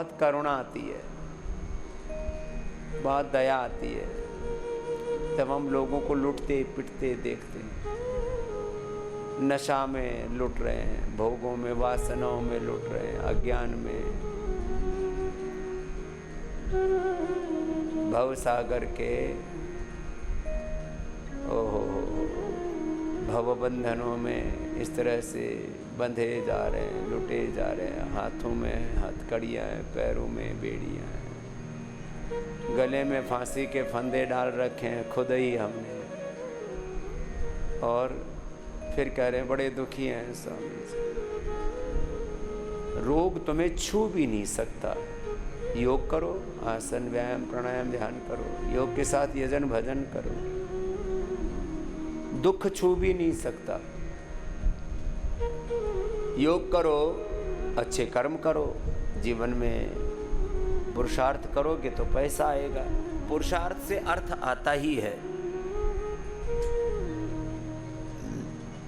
बहुत करुणा आती है, बहुत दया आती है जब हम लोगों को लूटते पिटते देखते हैं। नशा में लूट रहे हैं, भोगों में, वासनाओं में लूट रहे हैं, अज्ञान में, भव सागर के भव बंधनों में इस तरह से बंधे जा रहे हैं, लुटे जा रहे हैं। हाथों में हथकड़ियाँ हैं, पैरों में बेड़ियाँ हैं, गले में फांसी के फंदे डाल रखे हैं खुद ही हमने, और फिर कह रहे हैं बड़े दुखी हैं स्वामी जी। रोग तुम्हें छू भी नहीं सकता। योग करो, आसन व्यायाम प्राणायाम ध्यान करो, योग के साथ यजन भजन करो, दुख छू भी नहीं सकता। योग करो, अच्छे कर्म करो, जीवन में पुरुषार्थ करोगे तो पैसा आएगा। पुरुषार्थ से अर्थ आता ही है।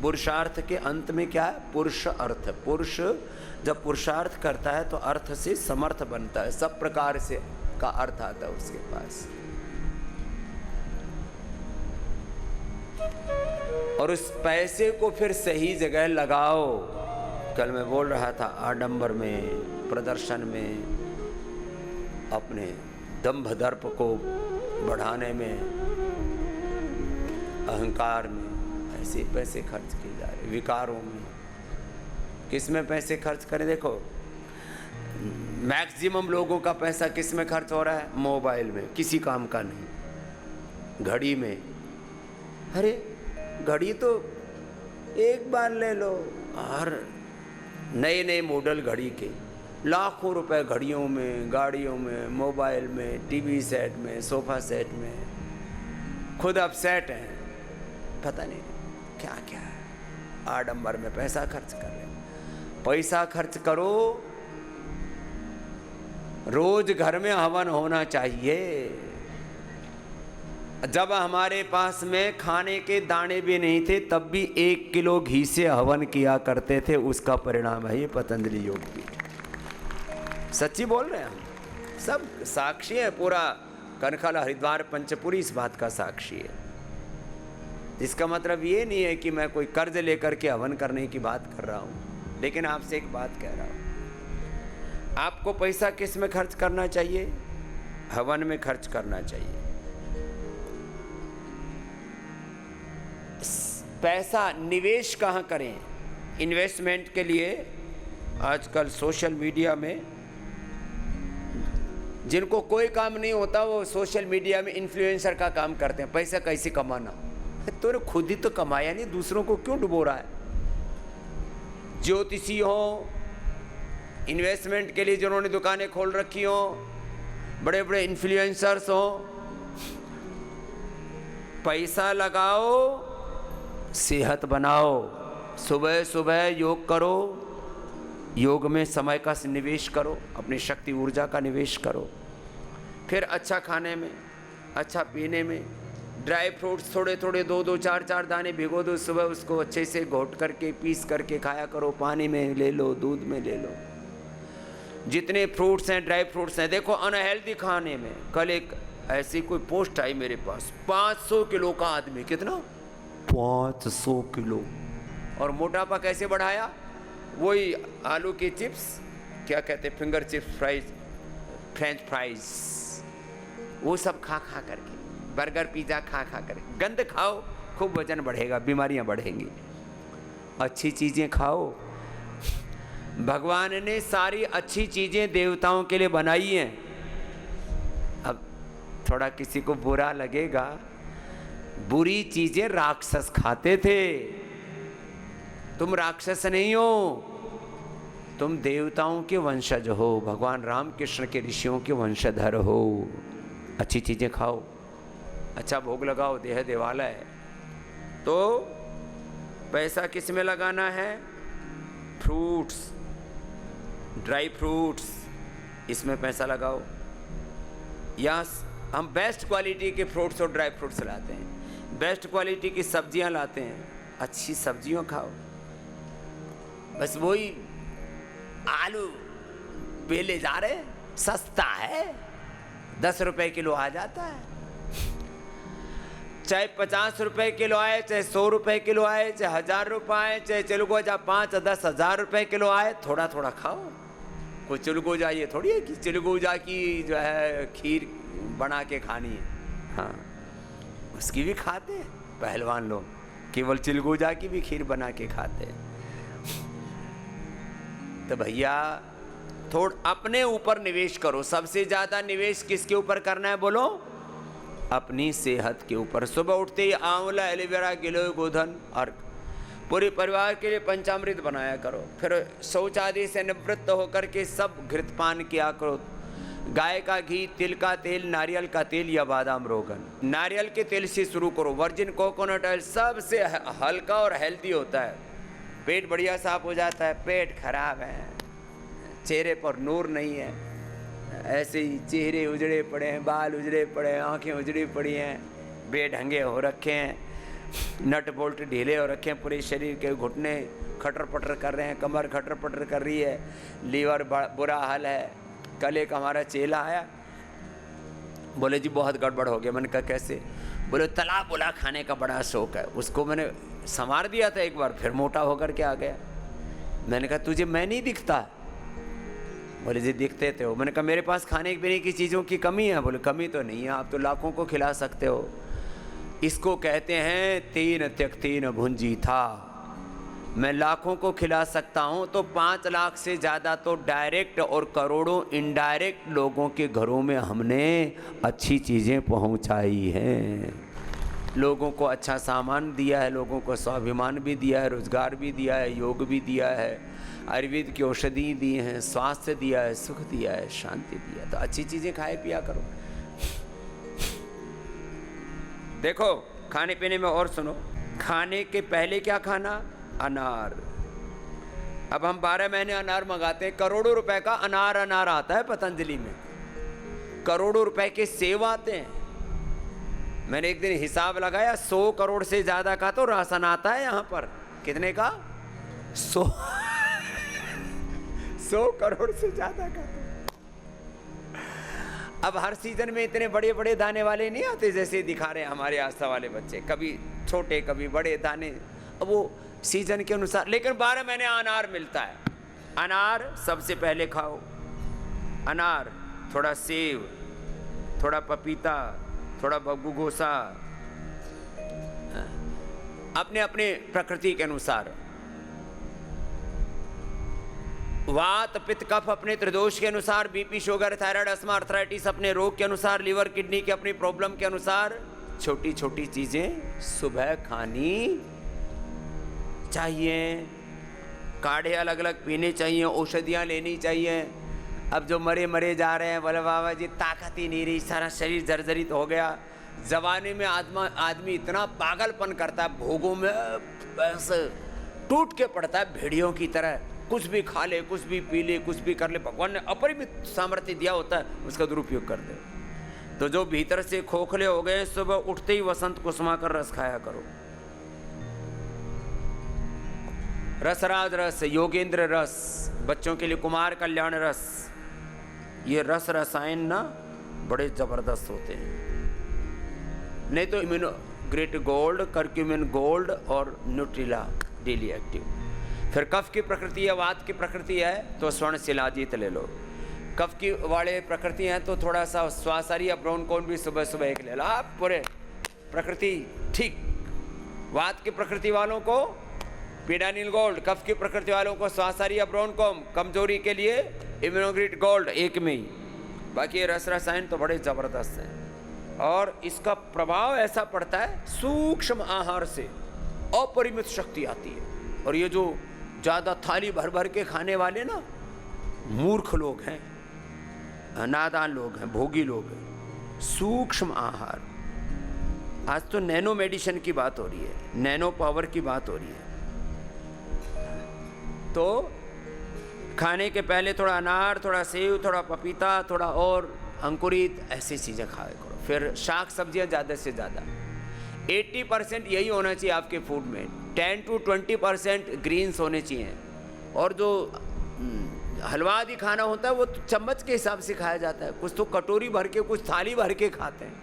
पुरुषार्थ के अंत में क्या है? पुरुष अर्थ। पुरुष जब पुरुषार्थ करता है तो अर्थ से समर्थ बनता है, सब प्रकार से का अर्थ आता है उसके पास। और उस पैसे को फिर सही जगह लगाओ। कल मैं बोल रहा था, आडंबर में, प्रदर्शन में, अपने दंभ दर्प को बढ़ाने में, अहंकार में ऐसे पैसे खर्च किए जा रहे, विकारों में। किस में पैसे खर्च करें? देखो, मैक्सिमम लोगों का पैसा किस में खर्च हो रहा है? मोबाइल में, किसी काम का नहीं। घड़ी में, अरे घड़ी तो एक बार ले लो, और नए नए मॉडल घड़ी के लाखों रुपए घड़ियों में, गाड़ियों में, मोबाइल में, टीवी सेट में, सोफा सेट में, खुद अब सेट हैं, पता नहीं क्या क्या है। आडंबर में पैसा खर्च कर रहे। पैसा खर्च करो, रोज घर में हवन होना चाहिए। जब हमारे पास में खाने के दाने भी नहीं थे तब भी 1 किलो घी से हवन किया करते थे। उसका परिणाम है ये पतंजलि योग भी। सच्ची बोल रहे हैं हम, सब साक्षी है। पूरा कनखल, हरिद्वार, पंचपुरी इस बात का साक्षी है। इसका मतलब ये नहीं है कि मैं कोई कर्ज लेकर के हवन करने की बात कर रहा हूं, लेकिन आपसे एक बात कह रहा हूं, आपको पैसा किस में खर्च करना चाहिए? हवन में खर्च करना चाहिए। पैसा निवेश कहाँ करें? इन्वेस्टमेंट के लिए आजकल सोशल मीडिया में, जिनको कोई काम नहीं होता वो सोशल मीडिया में इन्फ्लुएंसर का काम करते हैं। पैसा कैसे कमाना? तो खुद ही तो कमाया नहीं, दूसरों को क्यों डुबो रहा है? ज्योतिषी हो, इन्वेस्टमेंट के लिए जिन्होंने दुकानें खोल रखी हो, बड़े बड़े इन्फ्लुएंसर्स हो, पैसा लगाओ, सेहत बनाओ, सुबह सुबह योग करो, योग में समय का निवेश करो, अपनी शक्ति ऊर्जा का निवेश करो। फिर अच्छा खाने में, अच्छा पीने में, ड्राई फ्रूट्स थोड़े थोड़े 2-2, 4-4 दाने भिगो दो, सुबह उसको अच्छे से घोट करके पीस करके खाया करो। पानी में ले लो, दूध में ले लो, जितने फ्रूट्स हैं, ड्राई फ्रूट्स हैं। देखो अनहेल्दी खाने में, कल एक ऐसी कोई पोस्ट आई मेरे पास, 500 किलो का आदमी, कितना? 500 किलो। और मोटापा कैसे बढ़ाया? वही आलू की चिप्स, क्या कहते, finger chips, fries, French fries, वो सब खा खा करके, बर्गर पिज़्ज़ा खा खा करके। गंद खाओ, खूब वजन बढ़ेगा, बीमारियां बढ़ेंगी। अच्छी चीज़ें खाओ। भगवान ने सारी अच्छी चीज़ें देवताओं के लिए बनाई हैं। अब थोड़ा किसी को बुरा लगेगा, बुरी चीज़ें राक्षस खाते थे। तुम राक्षस नहीं हो, तुम देवताओं के वंशज हो, भगवान राम कृष्ण के ऋषियों के वंशधर हो। अच्छी चीज़ें खाओ, अच्छा भोग लगाओ, देह देवालय है। तो पैसा किस में लगाना है? फ्रूट्स, ड्राई फ्रूट्स, इसमें पैसा लगाओ। यहाँ हम बेस्ट क्वालिटी के फ्रूट्स और ड्राई फ्रूट्स लाते हैं, बेस्ट क्वालिटी की सब्जियां लाते हैं। अच्छी सब्जियों खाओ। बस वही आलू बेले जा रहे हैं, सस्ता है, 10 रुपए किलो आ जाता है। चाहे 50 रुपए किलो आए, चाहे 100 रुपए किलो आए, चाहे 1000 रुपये आए, चाहे चिलगोजा 5-10 हज़ार रुपए किलो आए, थोड़ा थोड़ा खाओ। कोई चिलगोजा ये थोड़ी है कि चिलगोजा की जो है खीर बना के खानी है। हाँ, उसकी भी खाते हैं पहलवान लोग, केवल चिलगोजा की भी खीर बना के खाते हैं। तो भैया थोड़ा अपने ऊपर निवेश करो। सबसे ज्यादा निवेश किसके ऊपर करना है बोलो? अपनी सेहत के ऊपर। सुबह उठते ही आंवला, एलोवेरा, गिलोय, गोधन अर्क पूरे परिवार के लिए पंचामृत बनाया करो। फिर शौच आदि से निवृत्त होकर के सब घृतपान किया करो। गाय का घी, तिल का तेल, नारियल का तेल या बादाम रोगन। नारियल के तेल से शुरू करो। वर्जिन कोकोनट ऑयल सबसे हल्का और हेल्दी होता है। पेट बढ़िया साफ हो जाता है। पेट खराब है, चेहरे पर नूर नहीं है, ऐसे ही चेहरे उजड़े पड़े हैं, बाल उजड़े पड़े हैं, आंखें उजड़ी पड़ी हैं, बेढंगे हो रखे हैं, नट बोल्ट ढीले हो रखे हैं, पूरे शरीर के घुटने खटर पटर कर रहे हैं, कमर खटर पटर कर रही है, लीवर बुरा हाल है। कल एक हमारा चेला आया, बोले जी बहुत गड़बड़ हो गया। मैंने कहा कैसे? बोले तला बुला खाने का बड़ा शौक है। उसको मैंने संवार दिया था एक बार, फिर मोटा होकर के आ गया। मैंने कहा तुझे मैं नहीं दिखता? बोले जी दिखते थे हो। मैंने कहा मेरे पास खाने पीने की चीज़ों की कमी है? बोले कमी तो नहीं है, आप तो लाखों को खिला सकते हो। इसको कहते हैं तीन त्यक तीन भुंजी था। मैं लाखों को खिला सकता हूँ तो 5 लाख से ज़्यादा तो डायरेक्ट और करोड़ों इनडायरेक्ट लोगों के घरों में हमने अच्छी चीज़ें पहुँचाई हैं। लोगों को अच्छा सामान दिया है, लोगों को स्वाभिमान भी दिया है, रोजगार भी दिया है, योग भी दिया है, आयुर्वेद की औषधि दी हैं, स्वास्थ्य दिया है, सुख दिया है, शांति दिया है। तो अच्छी चीज़ें खाए पिया करो। देखो खाने पीने में और सुनो, खाने के पहले क्या खाना? अनार। अब हम 12 महीने अनार मंगाते हैं। करोड़ों रुपए का अनार आता है पतंजलि में, करोड़ों रुपए के सेव आते हैं। मैंने एक दिन हिसाब लगाया, 100 करोड़ से ज्यादा का तो राशन आता है यहाँ पर। कितने का? 100 करोड़ से ज्यादा का तो। अब हर सीजन में इतने बड़े बड़े दाने वाले नहीं आते जैसे दिखा रहे हैं हमारे आस्था वाले बच्चे, कभी छोटे कभी बड़े दाने, अब वो सीजन के अनुसार। लेकिन 12 महीने अनार मिलता है। अनार सबसे पहले खाओ। अनार, थोड़ा सेब, थोड़ा पपीता, थोड़ा बग्गू गोसा, अपने अपने प्रकृति के अनुसार। वात पित्त कफ अपने त्रिदोष के अनुसार, BP sugar thyroid asthma arthritis अपने रोग के अनुसार, लिवर किडनी के अपनी प्रॉब्लम के अनुसार छोटी छोटी चीजें सुबह खानी चाहिए। काढ़े अलग अलग पीने चाहिए, औषधियाँ लेनी चाहिए। अब जो मरे मरे जा रहे हैं, बोले बाबा जी ताकत ही नहीं रही, सारा शरीर जर्जरित हो गया। जवानी में आदमी इतना पागलपन करता है, भोगों में बस टूट के पड़ता है भेड़ियों की तरह। कुछ भी खा ले, कुछ भी पी ले, कुछ भी कर ले। भगवान ने अपरिमित सामर्थ्य दिया होता है, उसका दुरुपयोग कर दे। तो जो भीतर से खोखले हो गए, सुबह उठते ही वसंत कुसुमाकर रस खाया करो। रसराज रस, योगेंद्र रस, बच्चों के लिए कुमार कल्याण रस। ये रस रसायन ना बड़े जबरदस्त होते हैं। नहीं तो immuno great gold, curcumin gold और न्यूट्रिला डेली एक्टिव। फिर कफ की प्रकृति है, वात की प्रकृति है तो स्वर्ण शिलाजीत ले लो। कफ की वाले प्रकृति हैं तो थोड़ा सा स्वासारी या ब्राउन कौन भी सुबह सुबह एक ले लो। आप पूरे प्रकृति ठीक। वात की प्रकृति वालों को पीडानिल गोल्ड, कफ की प्रकृति वालों को स्वासारी या ब्राउन कॉम, कमजोरी के लिए इम्यूनोग्रेट गोल्ड एक में ही। बाकी ये रस रसायन तो बड़े ज़बरदस्त हैं और इसका प्रभाव ऐसा पड़ता है, सूक्ष्म आहार से अपरिमित शक्ति आती है। और ये जो ज़्यादा थाली भर भर के खाने वाले ना मूर्ख लोग हैं, नादान लोग हैं, भोगी लोग हैं। सूक्ष्म आहार। आज तो नैनो मेडिसिन की बात हो रही है, नैनो पावर की बात हो रही है। तो खाने के पहले थोड़ा अनार, थोड़ा सेव, थोड़ा पपीता, थोड़ा और अंकुरित ऐसी चीज़ें खाया करो। फिर शाक सब्जियां ज़्यादा से ज़्यादा। 80% यही होना चाहिए आपके फूड में। 10 to 20% ग्रीन्स होने चाहिए। और जो हलवा आदि खाना होता है वो तो चम्मच के हिसाब से खाया जाता है, कुछ तो कटोरी भर के, कुछ थाली भर के खाते हैं।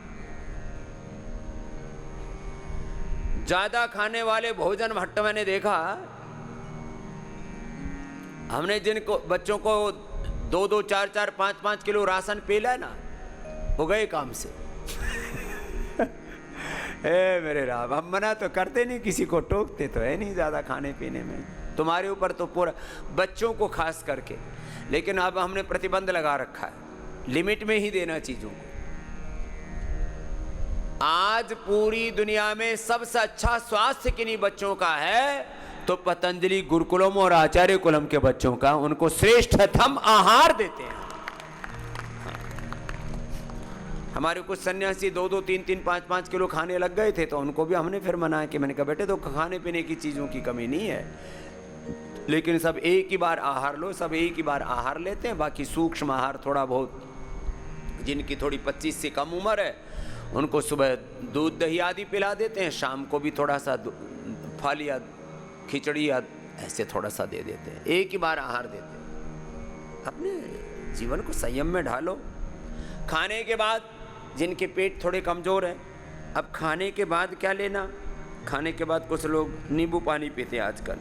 ज्यादा खाने वाले भोजन भट्ट मैंने देखा, हमने जिनको बच्चों को 2-2, 4-4, 5-5 किलो राशन पेला ना, हो गए काम से। ए मेरे राम, हम मना तो करते नहीं, किसी को टोकते तो है नहीं ज्यादा खाने पीने में, तुम्हारे ऊपर तो पूरा, बच्चों को खास करके। लेकिन अब हमने प्रतिबंध लगा रखा है, लिमिट में ही देना चीजों को। आज पूरी दुनिया में सबसे अच्छा स्वास्थ्य किन्हीं बच्चों का है तो पतंजलि गुरुकुलम और आचार्य कुलम के बच्चों का, उनको श्रेष्ठतम आहार देते हैं। हमारे कुछ सन्यासी 2-2, 3-3, 5-5 किलो खाने लग गए थे, तो उनको भी हमने फिर मना कि, मैंने कहा बेटे तो खाने पीने की चीज़ों की कमी नहीं है, लेकिन सब एक ही बार आहार लो, सब एक ही बार आहार लेते हैं। बाकी सूक्ष्म आहार थोड़ा बहुत, जिनकी थोड़ी 25 से कम उम्र है उनको सुबह दूध दही आदि पिला देते हैं, शाम को भी थोड़ा सा फल या खिचड़ी या ऐसे थोड़ा सा दे देते हैं, एक ही बार आहार देते हैं। अपने जीवन को संयम में ढालो। खाने के बाद जिनके पेट थोड़े कमज़ोर हैं, अब खाने के बाद क्या लेना, खाने के बाद कुछ लोग नींबू पानी पीते हैं आजकल,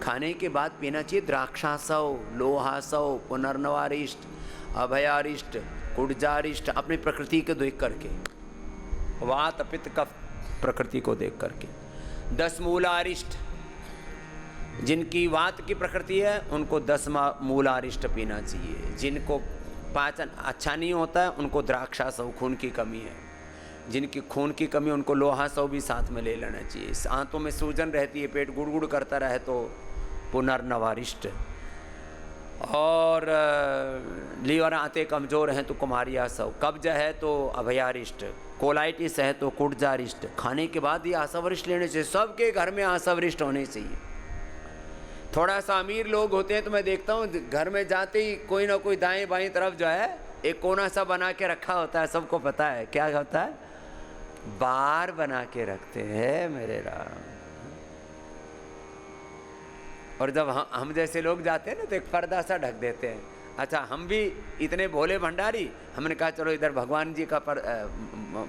खाने के बाद पीना चाहिए द्राक्षासव, लोहासव, पुनर्नवारिष्ट, अभयारिष्ट, कुड़जारिष्ट, अपनी प्रकृति को देख करके, वात पित्त कफ प्रकृति को देख करके। 10 मूलारिष्ट, जिनकी वात की प्रकृति है उनको 10 मूलारिष्ट पीना चाहिए। जिनको पाचन अच्छा नहीं होता है उनको द्राक्षासव, खून की कमी है, जिनकी खून की कमी उनको लोहासव भी साथ में ले लेना चाहिए। आंतों में सूजन रहती है, पेट गुड़गुड़ करता रहे तो पुनर्नवारिष्ट, और लीवर आते कमज़ोर हैं तो कुमारियासव, कब्ज है तो अभयारिष्ट, कोलाइटिस है तो कुड़जारिष्ट। खाने के बाद ये आसवरिष्ट लेने चाहिए, सबके घर में आसवरिष्ट होने चाहिए। थोड़ा सा अमीर लोग होते हैं तो मैं देखता हूँ घर में जाते ही कोई ना कोई दाएं बाएं तरफ जो है एक कोना सा बना के रखा होता है, सबको पता है क्या होता है, बार बना के रखते हैं मेरे राम। और जब हम जैसे लोग जाते हैं ना तो एक पर्दा सा ढक देते हैं। अच्छा, हम भी इतने भोले भंडारी, हमने कहा चलो इधर भगवान जी का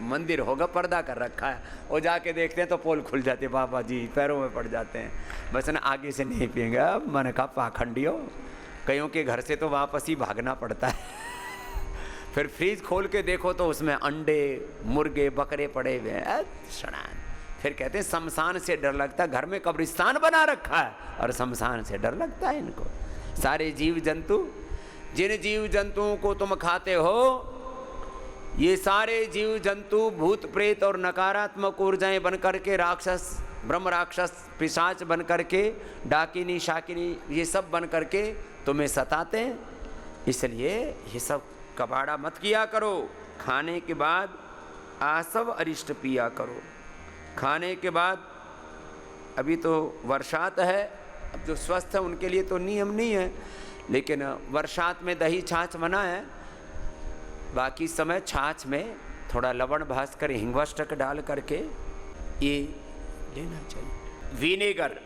मंदिर होगा, पर्दा कर रखा है, वो जाके देखते हैं तो पोल खुल जाते, बाबा जी पैरों में पड़ जाते हैं, बस ना आगे से नहीं पिएंगे। अब मैंने कहा पाखंडियों, कईयों के घर से तो वापस ही भागना पड़ता है। फिर फ्रीज खोल के देखो तो उसमें अंडे मुर्गे बकरे पड़े हुए हैं, फिर कहते हैं शमशान से डर लगता है, घर में कब्रिस्तान बना रखा है और शमशान से डर लगता है इनको। सारे जीव जंतु, जिन जीव जंतुओं को तुम खाते हो, ये सारे जीव जंतु भूत प्रेत और नकारात्मक ऊर्जाएं बनकर के, राक्षस ब्रह्म राक्षस पिशाच बन करके, डाकिनी शाकिनी, ये सब बन करके तुम्हें सताते हैं। इसलिए ये सब कबाड़ा मत किया करो। खाने के बाद आसव अरिष्ट पिया करो। खाने के बाद, अभी तो वर्षात है, अब जो स्वस्थ है उनके लिए तो नियम नहीं है, लेकिन वर्षात में दही छाछ मना है। बाकी समय छाछ में थोड़ा लवण भास्कर हिंगवाष्टक डाल करके ये लेना चाहिए। विनेगर,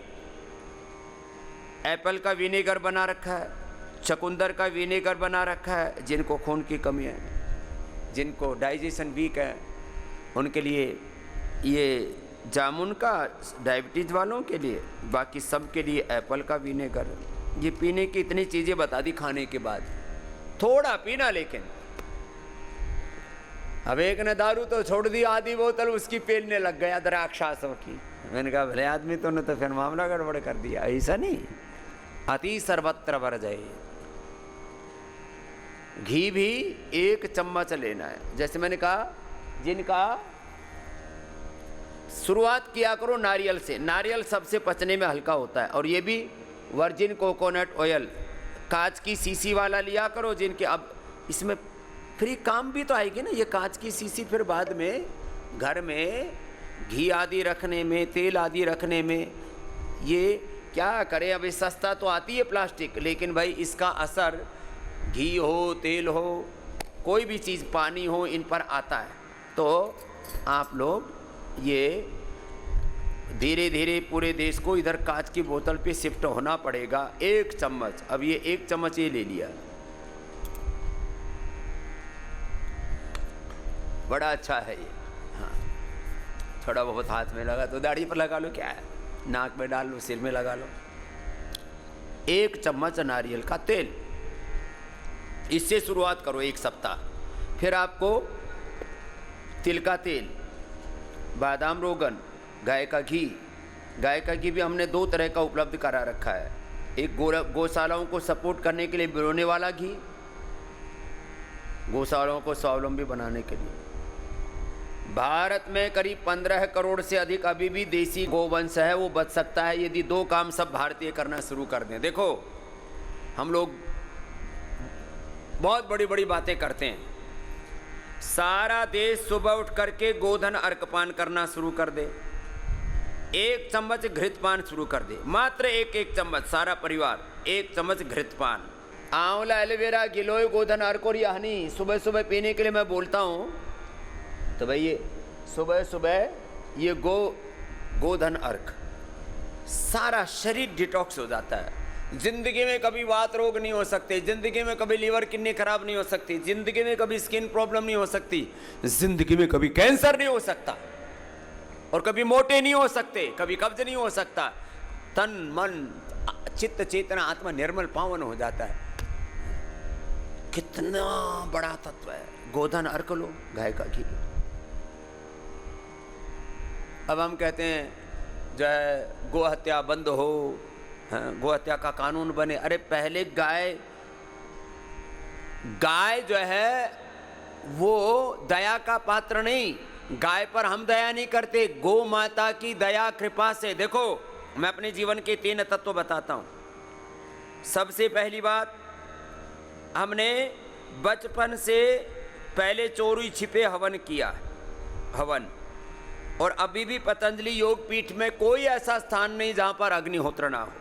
एप्पल का विनेगर बना रखा है, चकुंदर का विनेगर बना रखा है। जिनको खून की कमी है, जिनको डाइजेशन वीक है, उनके लिए ये जामुन का, डायबिटीज़ वालों के लिए, बाकी सब के लिए एप्पल का विनेगर। ये पीने की इतनी चीज़ें बता दी खाने के बाद, थोड़ा पीना। लेकिन अब एक ने दारू तो छोड़ दी, आधी बोतल उसकी पेलने लग गया द्राक्षासों की। मैंने कहा भले आदमी तो ने तो फिर मामला गड़बड़ कर दिया। ऐसा नहीं, अति सर्वत्र वर्जय। घी भी 1 चम्मच लेना है। जैसे मैंने कहा, जिनका शुरुआत किया करो नारियल से, नारियल सबसे पचने में हल्का होता है, और ये भी वर्जिन कोकोनट ऑयल, कांच की शीशी वाला लिया करो। जिनके अब इसमें फ्री काम भी तो आएगी ना, ये कांच की शीशी फिर बाद में घर में घी आदि रखने में, तेल आदि रखने में, ये क्या करें। अभी सस्ता तो आती है प्लास्टिक, लेकिन भाई इसका असर घी हो, तेल हो, कोई भी चीज़, पानी हो, इन पर आता है। तो आप लोग ये धीरे धीरे पूरे देश को इधर कांच की बोतल पे शिफ्ट होना पड़ेगा। 1 चम्मच, अब ये 1 चम्मच ये ले लिया, बड़ा अच्छा है ये। हाँ, थोड़ा बहुत हाथ में लगा तो दाढ़ी पर लगा लो, क्या है, नाक में डाल लो, सिर में लगा लो। 1 चम्मच नारियल का तेल, इससे शुरुआत करो 1 सप्ताह। फिर आपको तिल का तेल, बादाम रोगन, गाय का घी। गाय का घी भी हमने 2 तरह का उपलब्ध करा रखा है। एक गौशालाओं को सपोर्ट करने के लिए बिलोने वाला घी, गौशालाओं को स्वावलंबी बनाने के लिए। भारत में करीब 15 करोड़ से अधिक अभी भी देसी गोवंश है, वो बच सकता है यदि 2 काम सब भारतीय करना शुरू कर दें। देखो, हम लोग बहुत बड़ी बड़ी बातें करते हैं। सारा देश सुबह उठ करके गोधन अर्कपान करना शुरू कर दे, 1 चम्मच घृतपान शुरू कर दे, मात्र 1 चम्मच, सारा परिवार 1 चम्मच घृतपान। आंवला, एलोवेरा, गिलोय, गोधन अर्क और यह हनी सुबह सुबह पीने के लिए मैं बोलता हूँ। तो भाई ये सुबह सुबह ये गोधन अर्क, सारा शरीर डिटॉक्स हो जाता है। जिंदगी में कभी वात रोग नहीं हो सकते, जिंदगी में कभी लीवर किडनी खराब नहीं हो सकती, जिंदगी में कभी स्किन प्रॉब्लम नहीं हो सकती, जिंदगी में कभी कैंसर नहीं हो सकता, और कभी मोटे नहीं हो सकते, कभी कब्ज नहीं हो सकता। तन मन चित्त चेतना आत्मा निर्मल पावन हो जाता है। कितना बड़ा तत्व है। गोधन अर्क लो, गाय का घी। अब हम कहते हैं जो है गो हत्या बंद हो, गो हत्या का कानून बने। अरे पहले गाय जो है वो दया का पात्र नहीं, गाय पर हम दया नहीं करते, गो माता की दया कृपा से। देखो, मैं अपने जीवन के 3 तत्व बताता हूं। सबसे पहली बात, हमने बचपन से पहले चोरी छिपे हवन किया, हवन। और अभी भी पतंजलि योग पीठ में कोई ऐसा स्थान नहीं जहां पर अग्निहोत्र ना हो।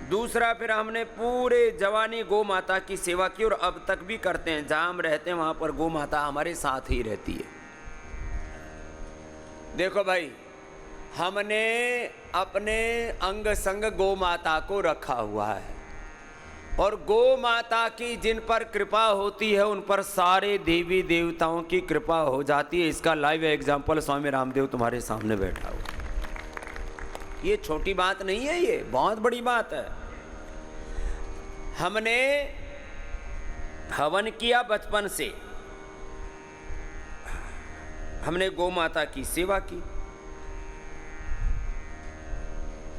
दूसरा, फिर हमने पूरे जवानी गौ माता की सेवा की, और अब तक भी करते हैं। जहां हम रहते हैं वहां पर गौ माता हमारे साथ ही रहती है। देखो भाई, हमने अपने अंग संग गौ माता को रखा हुआ है, और गौ माता की जिन पर कृपा होती है उन पर सारे देवी देवताओं की कृपा हो जाती है। इसका लाइव एग्जाम्पल स्वामी रामदेव तुम्हारे सामने बैठा हुआ। ये छोटी बात नहीं है, ये बहुत बड़ी बात है। हमने हवन किया बचपन से, हमने गौ माता की सेवा की।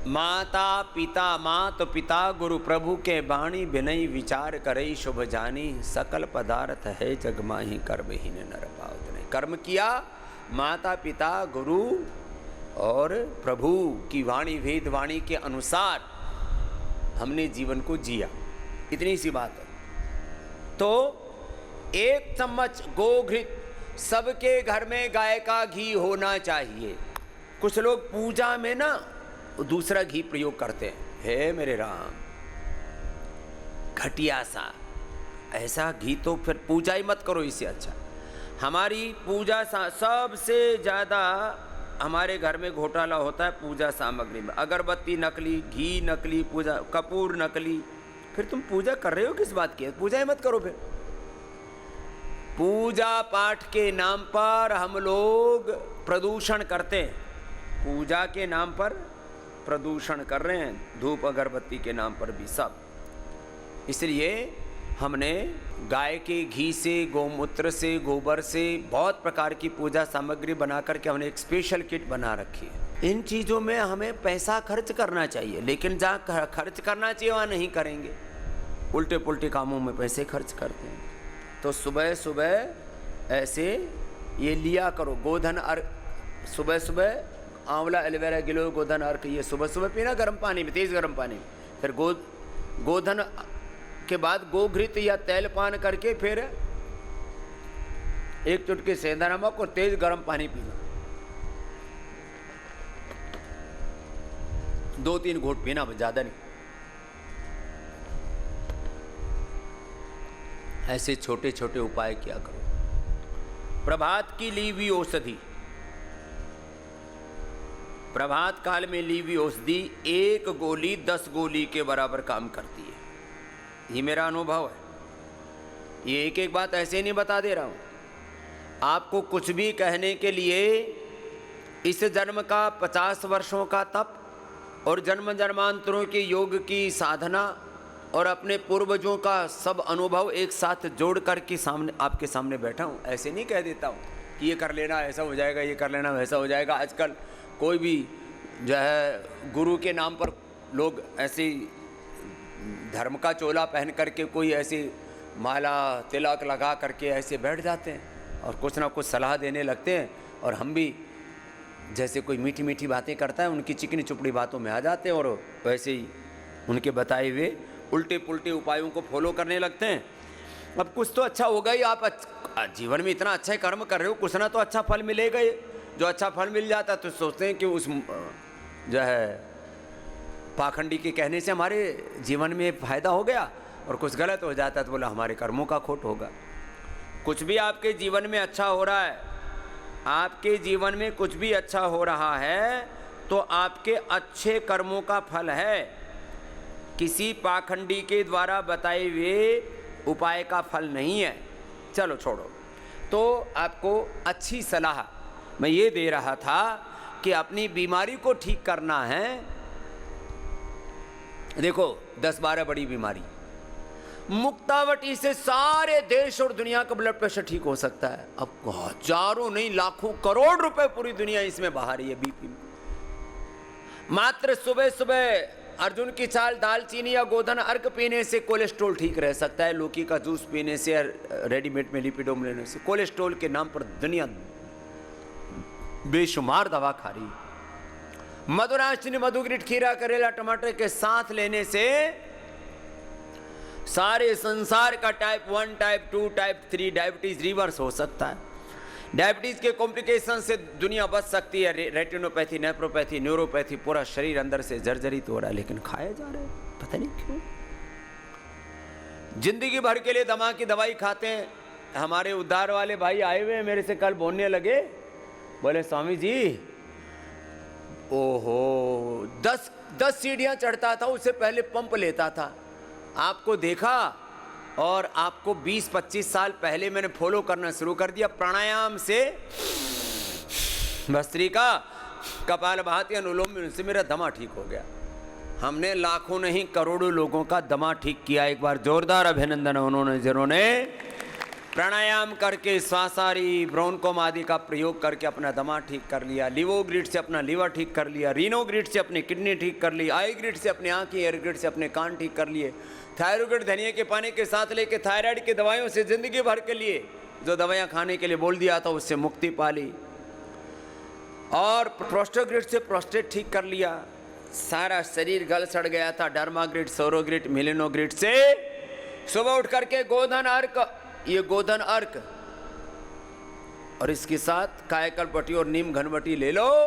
माता पिता, मात पिता गुरु प्रभु के बाणी विनय विचार करई शुभ जानी, सकल पदार्थ है जग माही कर्महीन नर पावत नहीं। कर्म किया, माता पिता गुरु और प्रभु की वाणी, वेद वाणी के अनुसार हमने जीवन को जिया। इतनी सी बात है। तो 1 चम्मच गोघृत, सबके घर में गाय का घी होना चाहिए। कुछ लोग पूजा में ना दूसरा घी प्रयोग करते हैं, हे मेरे राम, घटिया सा, ऐसा घी तो फिर पूजा ही मत करो। इससे अच्छा हमारी पूजा सबसे ज़्यादा हमारे घर में घोटाला होता है पूजा सामग्री में। अगरबत्ती नकली, घी नकली, पूजा कपूर नकली। फिर तुम पूजा कर रहे हो किस बात की? पूजा ही मत करो। फिर पूजा पाठ के नाम पर हम लोग प्रदूषण करते हैं, पूजा के नाम पर प्रदूषण कर रहे हैं, धूप अगरबत्ती के नाम पर भी सब। इसलिए हमने गाय के घी से, गौमूत्र से, गोबर से बहुत प्रकार की पूजा सामग्री बना करके हमने एक स्पेशल किट बना रखी है। इन चीज़ों में हमें पैसा खर्च करना चाहिए, लेकिन जहाँ खर्च करना चाहिए वहाँ नहीं करेंगे, उल्टे पुल्टे कामों में पैसे खर्च करते हैं। तो सुबह सुबह ऐसे ये लिया करो गोधन अर्क। सुबह सुबह आंवला, एलोवेरा, गिलोय, गोधन अर्क ये सुबह सुबह पीना गर्म पानी में, तेज़ गर्म पानी में। फिर गोधन के बाद गोघृत या तेल पान करके फिर 1 चुटकी सेंधा नमक और तेज गर्म पानी पीना, 2-3 घूंट पीना, ज़्यादा नहीं। ऐसे छोटे छोटे उपाय किया करो। प्रभात की ली हुई औषधि, प्रभात काल में ली हुई औषधि 1 गोली 10 गोली के बराबर काम करती है। ये मेरा अनुभव है। ये एक एक बात ऐसे नहीं बता दे रहा हूँ आपको। कुछ भी कहने के लिए इस जन्म का 50 वर्षों का तप और जन्म जन्मांतरों के योग की साधना और अपने पूर्वजों का सब अनुभव एक साथ जोड़ कर के सामने आपके सामने बैठा हूँ। ऐसे नहीं कह देता हूँ कि ये कर लेना ऐसा हो जाएगा, ये कर लेना वैसा हो जाएगा। आजकल कोई भी जो है गुरु के नाम पर लोग ऐसे धर्म का चोला पहन करके कोई ऐसी माला तिलक लगा करके ऐसे बैठ जाते हैं और कुछ ना कुछ सलाह देने लगते हैं। और हम भी जैसे कोई मीठी मीठी बातें करता है उनकी चिकनी चुपड़ी बातों में आ जाते हैं और वैसे ही उनके बताए हुए उल्टे पुल्टे उपायों को फॉलो करने लगते हैं। अब कुछ तो अच्छा होगा ही। आप जीवन में इतना अच्छा कर्म कर रहे हो, कुछ ना तो अच्छा फल मिलेगा ही। जो अच्छा फल मिल जाता है तो सोचते हैं कि उस जो है पाखंडी के कहने से हमारे जीवन में फ़ायदा हो गया, और कुछ गलत हो जाता है तो बोला हमारे कर्मों का खोट होगा। कुछ भी आपके जीवन में अच्छा हो रहा है, आपके जीवन में कुछ भी अच्छा हो रहा है तो आपके अच्छे कर्मों का फल है, किसी पाखंडी के द्वारा बताए हुए उपाय का फल नहीं है। चलो छोड़ो। तो आपको अच्छी सलाह मैं ये दे रहा था कि अपनी बीमारी को ठीक करना है। देखो 10-12 बड़ी बीमारी, मुक्तावटी से सारे देश और दुनिया का ब्लड प्रेशर ठीक हो सकता है। अब हजारों नहीं लाखों करोड़ रुपए पूरी दुनिया इसमें बहा रही है बीपी में। मात्र सुबह सुबह अर्जुन की छाल, दालचीनी या गोधन अर्क पीने से कोलेस्ट्रॉल ठीक रह सकता है। लौकी का जूस पीने से, रेडीमेड में लिपिडोम लेने से। कोलेस्ट्रॉल के नाम पर दुनिया बेशुमार दवा खा रही है। मधुराष्टनी, मधुग्रीट, खीरा, करेला, टमाटर के साथ लेने से सारे संसार का type 1, type 2, type 3 diabetes reverse हो सकता है। डायबिटीज के कॉम्प्लिकेशन से दुनिया बच सकती है। रेटिनोपैथी, नेफ्रोपैथी, न्यूरोपैथी, पूरा शरीर अंदर से जर्जरित हो रहा है, लेकिन खाए जा रहे हैं, पता नहीं क्यों। जिंदगी भर के लिए दमा की दवाई खाते हैं। हमारे उद्धार वाले भाई आए हुए हैं, मेरे से कल बोलने लगे, बोले स्वामी जी ओहो 10 सीढ़ियां चढ़ता था, उससे पहले पंप लेता था। आपको देखा और आपको 20-25 साल पहले मैंने फॉलो करना शुरू कर दिया। प्राणायाम से, भस्त्रिका, कपालभाति, अनुलोम विलोम से मेरा दमा ठीक हो गया। हमने लाखों नहीं करोड़ों लोगों का दमा ठीक किया। एक बार जोरदार अभिनंदन उन्होंने जिन्होंने प्राणायाम करके श्वासारी, ब्रोनकोम आदि का प्रयोग करके अपना दमा ठीक कर लिया। लिवोग्रिड से अपना लीवर ठीक कर लिया। रीनोग्रिड से अपनी किडनी ठीक कर ली। आईग्रिड से अपनी आँखें, एयरग्रिड से अपने कान ठीक कर लिए। थायरोग्रिड धनिया के पानी के साथ लेके थायराइड की दवाइयों से जिंदगी भर के लिए जो दवाइयाँ खाने के लिए बोल दिया था उससे मुक्ति पा ली। और प्रोस्टोग्रिड से प्रोस्टेट ठीक कर लिया। सारा शरीर गल सड़ गया था। डर्माग्रिड, सौरोग्रिड, मिलेनोग्रिड से सुबह उठ करके गोधन अर्क, ये गोधन अर्क और इसके साथ कायकल्पट्टी और नीम घनवटी ले लो,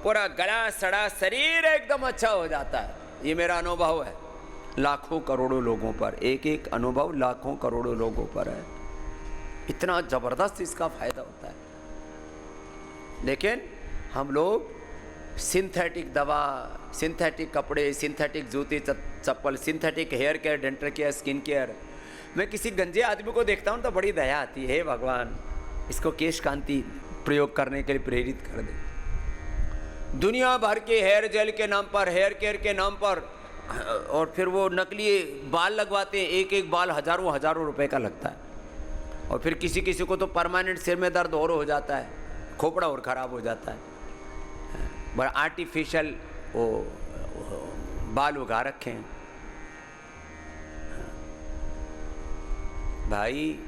पूरा गला सड़ा शरीर एकदम अच्छा हो जाता है। ये मेरा अनुभव है। लाखों करोड़ों लोगों पर, एक एक अनुभव लाखों करोड़ों लोगों पर है। इतना जबरदस्त इसका फायदा होता है। लेकिन हम लोग सिंथेटिक दवा, सिंथेटिक कपड़े, सिंथेटिक जूते चप्पल, synthetic hair care, dental care, skin care. मैं किसी गंजे आदमी को देखता हूँ तो बड़ी दया आती है, हे भगवान इसको केश कांति प्रयोग करने के लिए प्रेरित कर दे। दुनिया भर के हेयर जेल के नाम पर, हेयर केयर के नाम पर, और फिर वो नकली बाल लगवाते हैं। एक एक बाल हजारों रुपए का लगता है। और फिर किसी किसी को तो परमानेंट सिर में दर्द और हो जाता है, खोपड़ा और ख़राब हो जाता है। बड़ा आर्टिफिशियल वो बाल उगा रखे हैं। भाई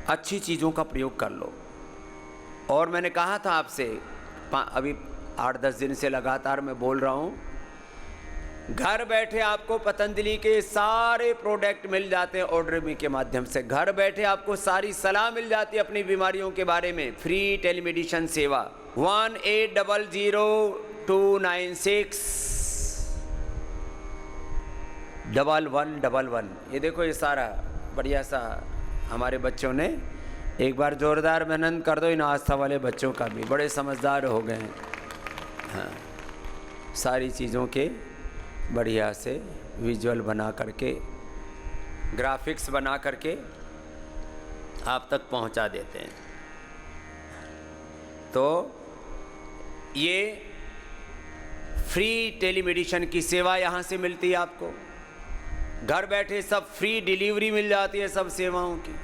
अच्छी चीज़ों का प्रयोग कर लो। और मैंने कहा था आपसे, अभी 8-10 दिन से लगातार मैं बोल रहा हूँ, घर बैठे आपको पतंजलि के सारे प्रोडक्ट मिल जाते हैं ऑर्डर में के माध्यम से। घर बैठे आपको सारी सलाह मिल जाती है अपनी बीमारियों के बारे में। फ्री टेलीमेडिसिन सेवा 180029611111। ये देखो, ये सारा बढ़िया सा हमारे बच्चों ने, एक बार जोरदार मेहनत कर दो इन आस्था वाले बच्चों का भी, बड़े समझदार हो गए हैं। हाँ, सारी चीज़ों के बढ़िया से विजुअल बना करके, ग्राफिक्स बना करके आप तक पहुंचा देते हैं। तो ये फ्री टेलीमेडिसिन की सेवा यहाँ से मिलती है आपको। घर बैठे सब फ्री डिलीवरी मिल जाती है सब सेवाओं की।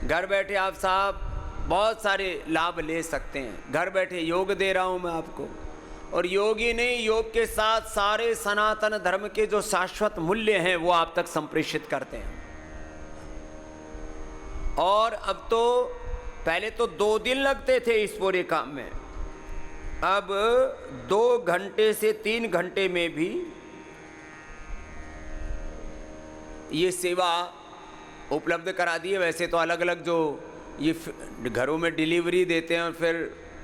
घर बैठे आप साहब बहुत सारे लाभ ले सकते हैं। घर बैठे योग दे रहा हूँ मैं आपको, और योग ही नहीं, योग के साथ सारे सनातन धर्म के जो शाश्वत मूल्य हैं वो आप तक संप्रेषित करते हैं। और अब तो पहले तो 2 दिन लगते थे इस पूरे काम में, अब 2 घंटे से 3 घंटे में भी ये सेवा उपलब्ध करा दी है। वैसे तो अलग अलग जो ये घरों में डिलीवरी देते हैं और फिर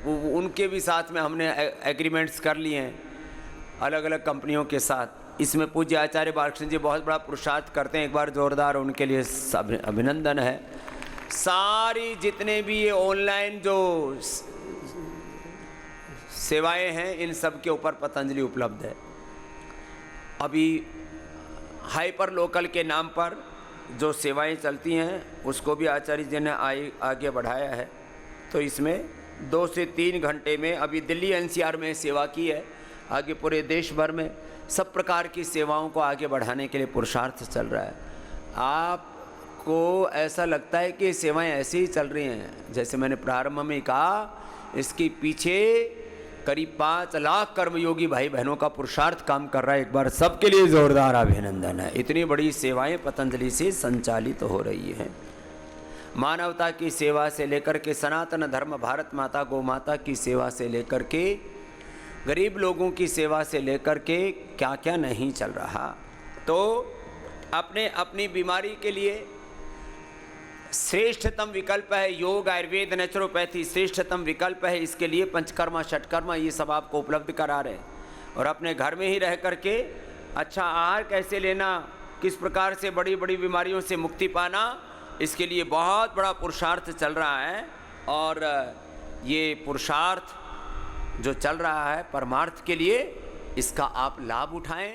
उनके भी साथ में हमने एग्रीमेंट्स कर लिए हैं अलग अलग कंपनियों के साथ। इसमें पूज्य आचार्य बालकृष्ण जी बहुत बड़ा पुरुषार्थ करते हैं, एक बार जोरदार उनके लिए अभिनंदन है। सारी जितने भी ये ऑनलाइन जो सेवाएं हैं इन सब के ऊपर पतंजलि उपलब्ध है। अभी हाइपर लोकल के नाम पर जो सेवाएं चलती हैं उसको भी आचार्य जी ने आगे बढ़ाया है। तो इसमें 2 से 3 घंटे में अभी दिल्ली एनसीआर में सेवा की है, आगे पूरे देश भर में सब प्रकार की सेवाओं को आगे बढ़ाने के लिए पुरुषार्थ चल रहा है। आपको ऐसा लगता है कि सेवाएं ऐसे ही चल रही हैं, जैसे मैंने प्रारंभ में कहा, इसके पीछे करीब 5 लाख कर्मयोगी भाई बहनों का पुरुषार्थ काम कर रहा है। एक बार सबके लिए जोरदार अभिनंदन है। इतनी बड़ी सेवाएं पतंजलि से संचालित हो रही हैं। मानवता की सेवा से लेकर के सनातन धर्म, भारत माता गौ माता की सेवा से लेकर के गरीब लोगों की सेवा से लेकर के क्या क्या नहीं चल रहा। तो अपने अपनी बीमारी के लिए श्रेष्ठतम विकल्प है योग, आयुर्वेद, नेचुरोपैथी श्रेष्ठतम विकल्प है। इसके लिए पंचकर्मा, षटकर्मा ये सब आपको उपलब्ध करा रहे हैं। और अपने घर में ही रह करके अच्छा आहार कैसे लेना, किस प्रकार से बड़ी बड़ी बीमारियों से मुक्ति पाना, इसके लिए बहुत बड़ा पुरुषार्थ चल रहा है। और ये पुरुषार्थ जो चल रहा है परमार्थ के लिए, इसका आप लाभ उठाएं।